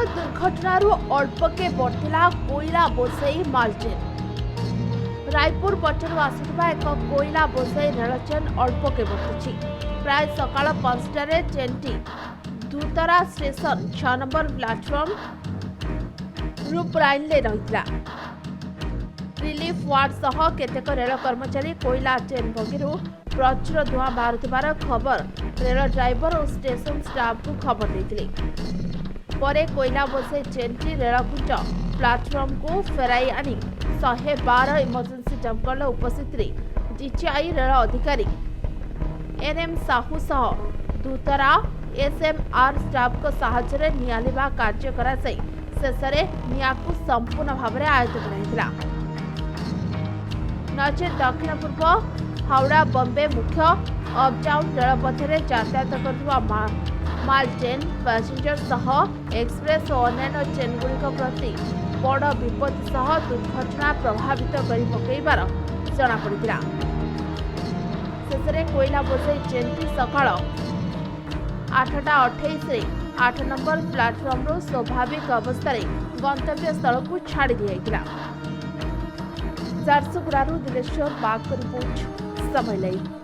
दुर्घटनार अल्पके बढ़ला कोईला बोसई माल चेन। रायपुर पटन आसुवा एक कोईला बोसई रेल चेन अल्पके बढ़ुछि। प्राय सकाळ 5टारे चेनटी धूतरा स्टेशन 6 नंबर प्लाटफर्म रूपराइनले रहितला। रिलीफ वार्ड सह केतेक रेल कर्मचारी कोईला चेन भगिरू प्रचुर धुआं बाहर खबर रेल ड्राइवर और स्टेशन स्टाफ को खबर देते परे कोईला बोसई चेनटी रेलकुंज प्लाटफर्म को फेराई आनी 112 इमरजेंसी दमकल उपस्थित डीजीआई रेल अधिकारी एनएम साहू सह दूतरा एसएमआर स्टाफ को साहाय्य नियालिबा कार्य कराई शेष निया को संपूर्ण भाव में आयत्त कराइथिला। नचेत दक्षिण पूर्व हावड़ा बम्बे मुख्य अपडाउन रेलपथरे यातायात करुवा माल चेन पैसेंजर सह एक्सप्रेस और अन्य चेनगुड़िक प्रति बड़ विपद सह दुर्घटना प्रभावित कर पकईबार जनापड़ा। शेष में कोईला बोसई चेनटी सकाळ 8:28 8 नंबर प्लाटफर्म स्वाभाविक अवस्था गंतव्य स्थल को छाड़ी दिया। झारसुगुड़ा दिलेश्वर बाग रिपोर्ट समय।